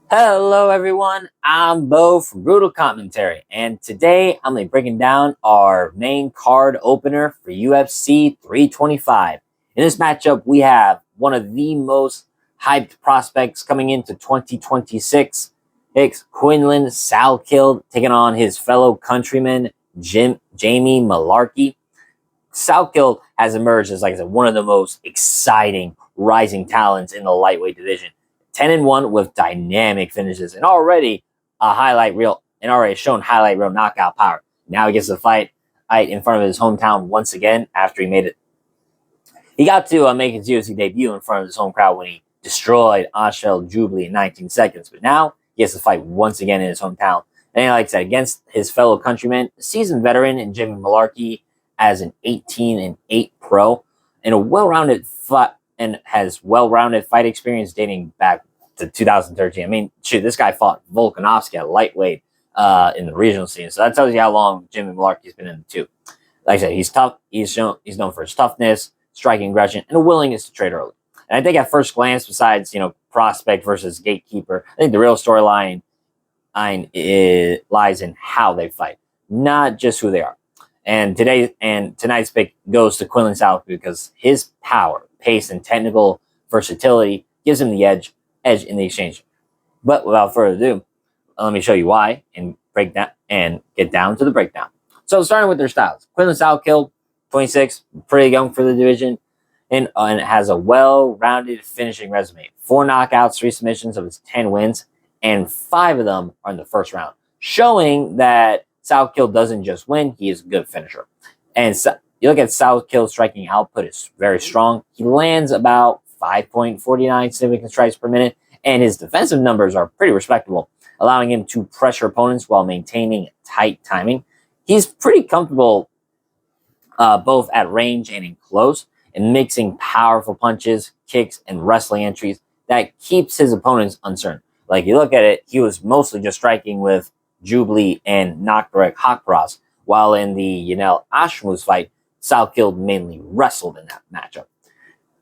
Hello, everyone. I'm Bo from Brutal Commentary, and today I'm going to be breaking down our main card opener for UFC 325. In this matchup, we have one of the most hyped prospects coming into 2026. It's Quillan Salkilld taking on his fellow countryman Jamie Mullarkey. Salkilld has emerged as, like I said, one of the most exciting rising talents in the lightweight division. 10-1 with dynamic finishes and already already shown highlight reel knockout power. Now he gets to fight in front of his hometown once again after he made it. He got to make his UFC debut in front of his home crowd when he destroyed Ashel Jubilee in 19 seconds. But now he gets to fight once again in his hometown. And like I said, against his fellow countryman, seasoned veteran in Jamie Mullarkey as an 18-8 pro and a well-rounded fight experience dating back to 2013. I mean, shoot, this guy fought Volkanovski at lightweight in the regional scene, so that tells you how long Jimmy Mullarkey's been in the two. Like I said, he's tough. He's known for his toughness, striking aggression, and a willingness to trade early. And I think at first glance, besides prospect versus gatekeeper, I think the real storyline lies in how they fight, not just who they are. And tonight's pick goes to Quillan Salkilld because his power, pace, and technical versatility gives him the edge in the exchange. But without further ado, let me show you why and get down to the breakdown. So starting with their styles, Quillan Salkilld, 26, pretty young for the division, and has a well-rounded finishing resume. 4 knockouts, 3 submissions of his 10 wins, and 5 of them are in the first round, showing that Salkilld doesn't just win, he is a good finisher. And you look at Salkild's striking output, it's very strong. He lands about 5.49 significant strikes per minute, and his defensive numbers are pretty respectable, allowing him to pressure opponents while maintaining tight timing. He's pretty comfortable both at range and in close, and mixing powerful punches, kicks, and wrestling entries that keeps his opponents uncertain. Like, you look at it, he was mostly just striking with Jubilee and Naktarek Hakparas, while in the Yanel Ashmus fight, Salkilld mainly wrestled in that matchup.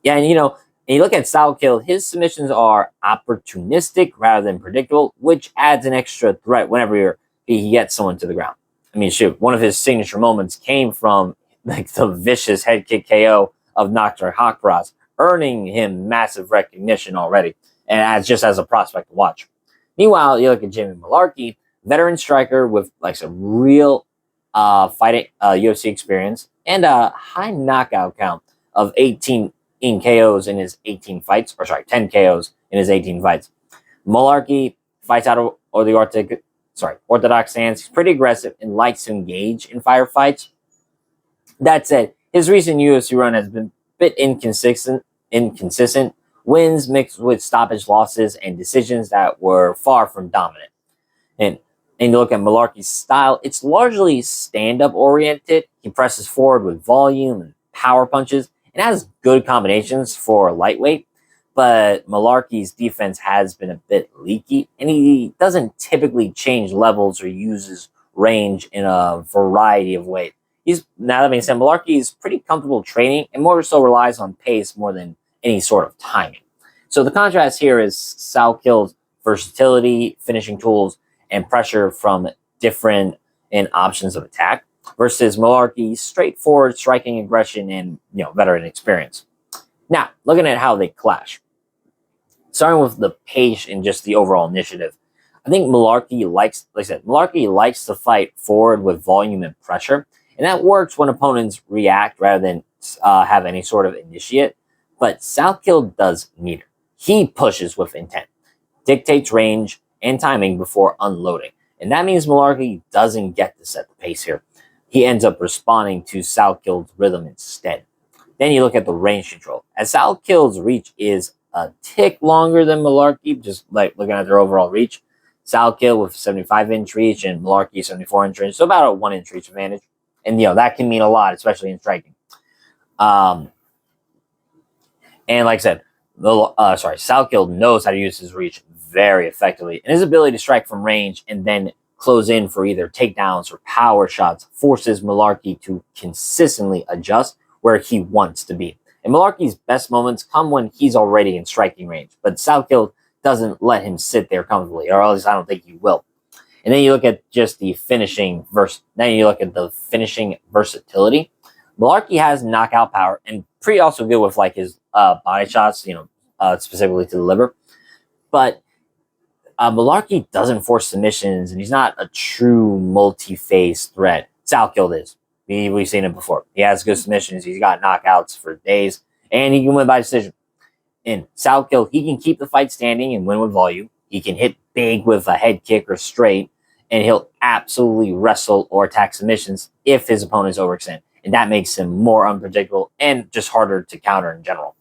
Yeah, and you look at Salkilld, his submissions are opportunistic rather than predictable, which adds an extra threat whenever he gets someone to the ground. I mean, shoot, one of his signature moments came from the vicious head kick KO of Naktarek Hakparas, earning him massive recognition already, and as a prospect to watch. Meanwhile, you look at Jamie Mullarkey, veteran striker with some real fighting UFC experience and a high knockout count of 18 KOs in his 18 fights, 10 KOs in his 18 fights. Mullarkey fights out of the orthodox stance. He's pretty aggressive and likes to engage in firefights. That said, his recent UFC run has been a bit inconsistent. Wins mixed with stoppage losses and decisions that were far from dominant. And you look at Mullarkey's style, it's largely stand-up oriented. He presses forward with volume and power punches and has good combinations for lightweight. But Mullarkey's defense has been a bit leaky, and he doesn't typically change levels or uses range in a variety of ways. Now that being said, Mullarkey is pretty comfortable training and more so relies on pace more than any sort of timing. So the contrast here is Salkild's versatility, finishing tools, and pressure from different options of attack versus Mullarkey's straightforward striking aggression and veteran experience. Now, looking at how they clash. Starting with the pace and just the overall initiative, I think Mullarkey likes to fight forward with volume and pressure, and that works when opponents react rather than have any sort of initiate. But Salkilld does neither. He pushes with intent, dictates range and timing before unloading, and that means Mullarkey doesn't get to set the pace here. He ends up responding to Salkild's rhythm instead. Then you look at the range control. As Salkild's reach is a tick longer than Mullarkey, just like looking at their overall reach. Salkilld with 75-inch reach and Mullarkey 74-inch reach, so about a 1-inch reach advantage. And that can mean a lot, especially in striking. And like I said, Salkilld knows how to use his reach very effectively, and his ability to strike from range and then close in for either takedowns or power shots forces Mullarkey to consistently adjust where he wants to be. And Mullarkey's best moments come when he's already in striking range, but Salkilld doesn't let him sit there comfortably, or at least I don't think he will. And then you look at just the finishing versatility. Mullarkey has knockout power and pretty also good with like his body shots, specifically to the liver. But Mullarkey doesn't force submissions, and he's not a true multi-phase threat. Salkilld is. We've seen it before. He has good submissions. He's got knockouts for days, and he can win by decision. In Salkilld, he can keep the fight standing and win with volume. He can hit big with a head kick or straight, and he'll absolutely wrestle or attack submissions if his opponent's overextend. And that makes him more unpredictable and just harder to counter in general.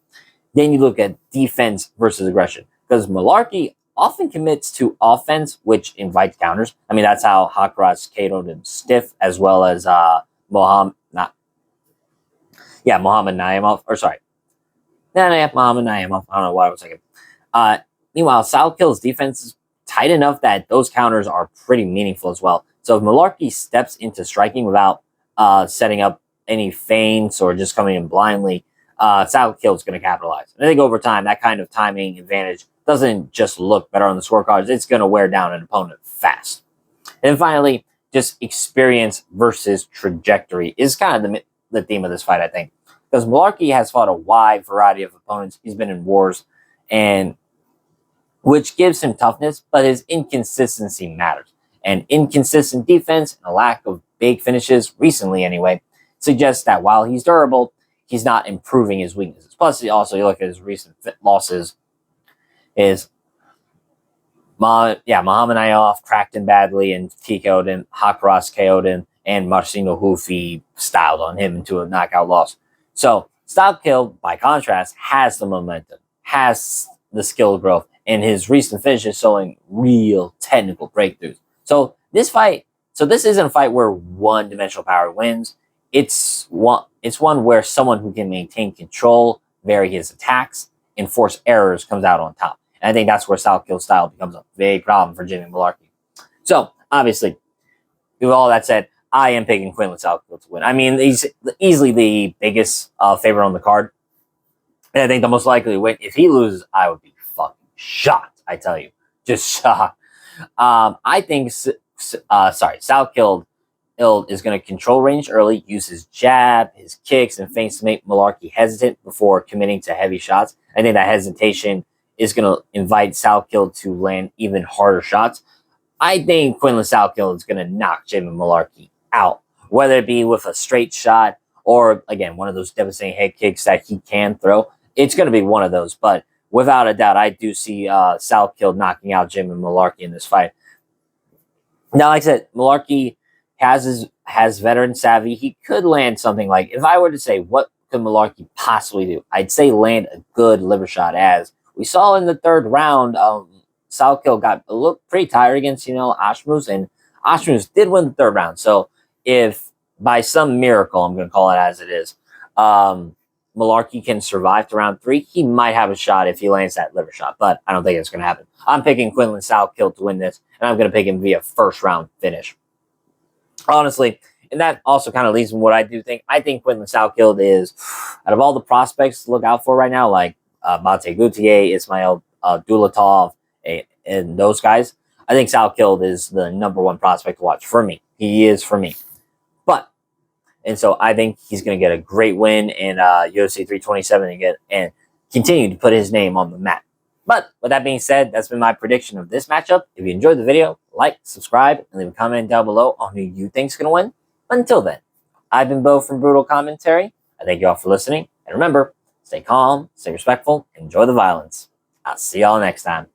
Then you look at defense versus aggression, because Mullarkey often commits to offense, which invites counters. I mean, that's how Hakraz KO'd him stiff, as well as Muhammad Naimov. Muhammad Naimov. I don't know what I was thinking. Meanwhile, Salkild's defense is tight enough that those counters are pretty meaningful as well. So if Mullarkey steps into striking without setting up any feints or just coming in blindly, Salkild's going to capitalize. And I think over time, that kind of timing advantage doesn't just look better on the scorecards. It's going to wear down an opponent fast. And finally, just experience versus trajectory is kind of the theme of this fight, I think. Because Mullarkey has fought a wide variety of opponents. He's been in wars, and which gives him toughness, but his inconsistency matters. And inconsistent defense and a lack of big finishes, recently anyway, suggests that while he's durable, he's not improving his weaknesses. Plus, you look at his recent losses. Muhammad Naimov cracked him badly and TKO'd him. Hakraz KO'd him, and Marcino Hufi styled on him into a knockout loss. So Salkilld, by contrast, has the momentum, has the skill growth, and his recent finishes showing real technical breakthroughs. So this isn't a fight where one-dimensional power wins. It's one where someone who can maintain control, vary his attacks, and force errors comes out on top. And I think that's where Salkild's style becomes a big problem for Jamie Mullarkey. So, obviously, with all that said, I am picking Quillan Salkilld to win. I mean, he's easily the biggest favorite on the card. And I think the most likely win. If he loses, I would be fucking shocked, I tell you. Just shocked. I think, Salkilld is going to control range early, use his jab, his kicks, and feints to make Mullarkey hesitant before committing to heavy shots. I think that hesitation is going to invite Salkilld to land even harder shots. I think Quillan Salkilld is going to knock Jamie Mullarkey out, whether it be with a straight shot or, again, one of those devastating head kicks that he can throw. It's going to be one of those, but without a doubt, I do see Salkilld knocking out Jamie Mullarkey in this fight. Now, like I said, Mullarkey has veteran savvy. He could land something like, if I were to say, what could Mullarkey possibly do? I'd say land a good liver shot, as we saw in the third round. Salkilld got a little pretty tired against, Ashmus, and Ashmus did win the third round. So if by some miracle, I'm going to call it as it is, Mullarkey can survive to round 3, he might have a shot if he lands that liver shot, but I don't think it's going to happen. I'm picking Quillan Salkilld to win this, and I'm going to pick him via first round finish. Honestly, and that also kind of leads me to what I do think. I think Quillan Salkilld is, out of all the prospects to look out for right now, like Mate Gutier, Ismail Dulatov, and those guys, I think Salkilld is the #1 prospect to watch for me. He is for me. And so I think he's going to get a great win in UFC 327 and continue to put his name on the map. But with that being said, that's been my prediction of this matchup. If you enjoyed the video, like, subscribe, and leave a comment down below on who you think's going to win. But until then, I've been Bo from Brutal Commentary. I thank you all for listening. And remember, stay calm, stay respectful, and enjoy the violence. I'll see y'all next time.